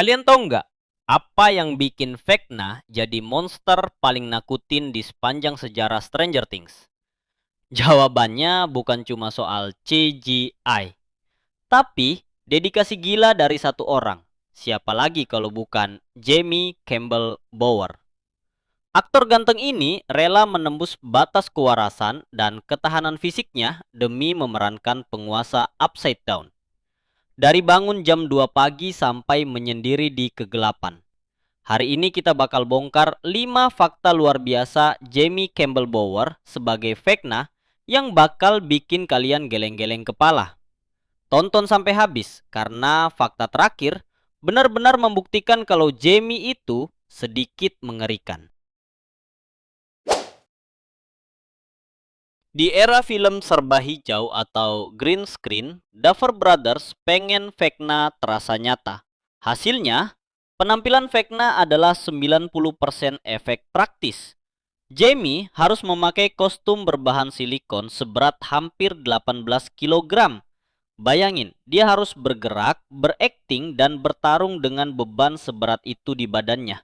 Kalian tahu nggak apa yang bikin Vecna jadi monster paling nakutin di sepanjang sejarah Stranger Things? Jawabannya bukan cuma soal CGI, tapi dedikasi gila dari satu orang. Siapa lagi kalau bukan Jamie Campbell Bower. Aktor ganteng ini rela menembus batas kewarasan dan ketahanan fisiknya demi memerankan penguasa Upside Down. Dari bangun jam 2 pagi sampai menyendiri di kegelapan. Hari ini kita bakal bongkar 5 fakta luar biasa Jamie Campbell Bower sebagai Vecna yang bakal bikin kalian geleng-geleng kepala. Tonton sampai habis karena fakta terakhir benar-benar membuktikan kalau Jamie itu sedikit mengerikan. Di era film serba hijau atau green screen, Duffer Brothers pengen Vecna terasa nyata. Hasilnya, penampilan Vecna adalah 90% efek praktis. Jamie harus memakai kostum berbahan silikon seberat hampir 18 kg. Bayangin, dia harus bergerak, berakting, dan bertarung dengan beban seberat itu di badannya.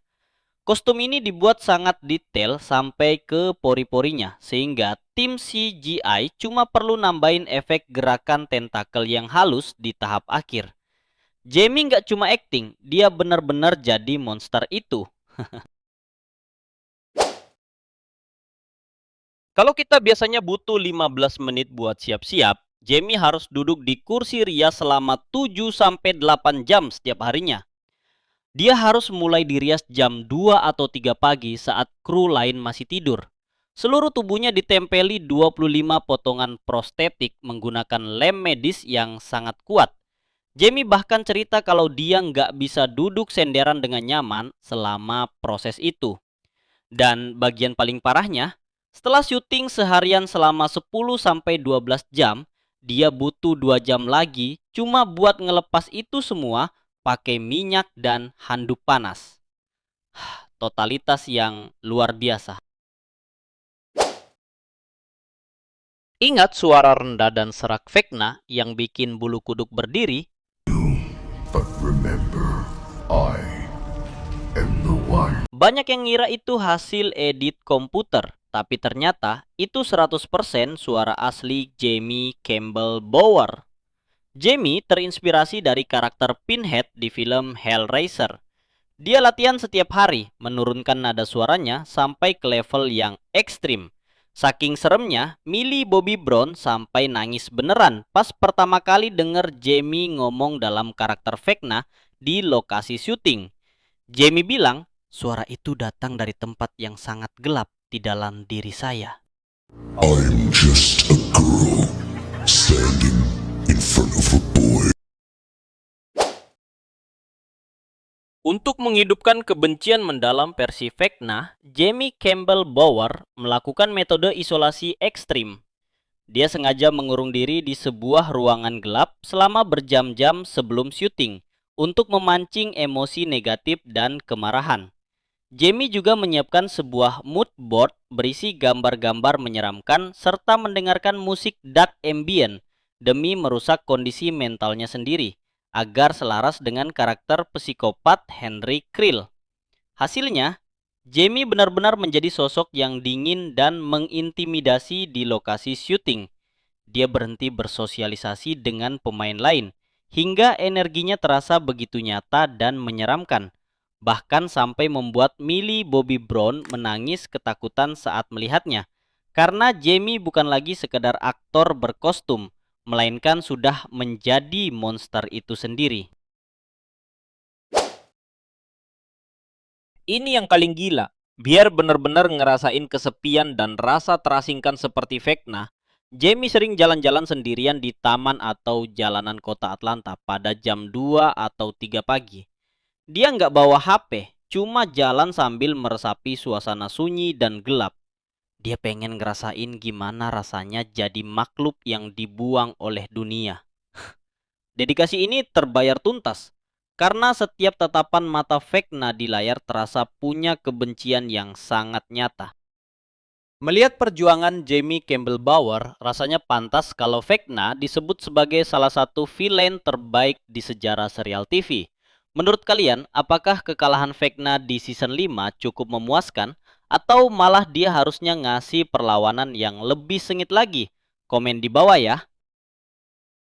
Kostum ini dibuat sangat detail sampai ke pori-porinya, sehingga tim CGI cuma perlu nambahin efek gerakan tentakel yang halus di tahap akhir. Jamie nggak cuma acting, dia benar-benar jadi monster itu. Kalau kita biasanya butuh 15 menit buat siap-siap, Jamie harus duduk di kursi rias selama 7-8 jam setiap harinya. Dia harus mulai dirias jam 2 atau 3 pagi saat kru lain masih tidur. Seluruh tubuhnya ditempeli 25 potongan prostetik menggunakan lem medis yang sangat kuat. Jamie bahkan cerita kalau dia nggak bisa duduk senderan dengan nyaman selama proses itu. Dan bagian paling parahnya, setelah syuting seharian selama 10-12 jam, dia butuh 2 jam lagi cuma buat ngelepas itu semua pakai minyak dan handuk panas. Totalitas yang luar biasa. Ingat suara rendah dan serak Vecna yang bikin bulu kuduk berdiri? But remember, I am the one. Banyak yang ngira itu hasil edit komputer, tapi ternyata itu 100% suara asli Jamie Campbell Bower. Jamie terinspirasi dari karakter Pinhead di film Hellraiser. Dia latihan setiap hari, menurunkan nada suaranya sampai ke level yang ekstrim. Saking seremnya, Millie Bobby Brown sampai nangis beneran pas pertama kali denger Jamie ngomong dalam karakter Vecna di lokasi syuting. Jamie bilang, suara itu datang dari tempat yang sangat gelap di dalam diri saya. I'm just a girl standing in front of a boy. Untuk menghidupkan kebencian mendalam versi Vecna, Jamie Campbell Bower melakukan metode isolasi ekstrim. Dia sengaja mengurung diri di sebuah ruangan gelap selama berjam-jam sebelum syuting untuk memancing emosi negatif dan kemarahan. Jamie juga menyiapkan sebuah mood board berisi gambar-gambar menyeramkan serta mendengarkan musik dark ambient demi merusak kondisi mentalnya sendiri agar selaras dengan karakter psikopat Henry Krill. Hasilnya, Jamie benar-benar menjadi sosok yang dingin dan mengintimidasi di lokasi syuting. Dia berhenti bersosialisasi dengan pemain lain, hingga energinya terasa begitu nyata dan menyeramkan. Bahkan sampai membuat Millie Bobby Brown menangis ketakutan saat melihatnya. Karena Jamie bukan lagi sekedar aktor berkostum, melainkan sudah menjadi monster itu sendiri. Ini yang paling gila. Biar benar-benar ngerasain kesepian dan rasa terasingkan seperti Vecna, Jamie sering jalan-jalan sendirian di taman atau jalanan kota Atlanta pada jam 2 atau 3 pagi. Dia nggak bawa HP, cuma jalan sambil meresapi suasana sunyi dan gelap. Dia pengen ngerasain gimana rasanya jadi makhluk yang dibuang oleh dunia. Dedikasi ini terbayar tuntas, karena setiap tatapan mata Vecna di layar terasa punya kebencian yang sangat nyata. Melihat perjuangan Jamie Campbell Bower, rasanya pantas kalau Vecna disebut sebagai salah satu villain terbaik di sejarah serial TV. Menurut kalian, apakah kekalahan Vecna di season 5 cukup memuaskan atau malah dia harusnya ngasih perlawanan yang lebih sengit lagi? Komen di bawah ya.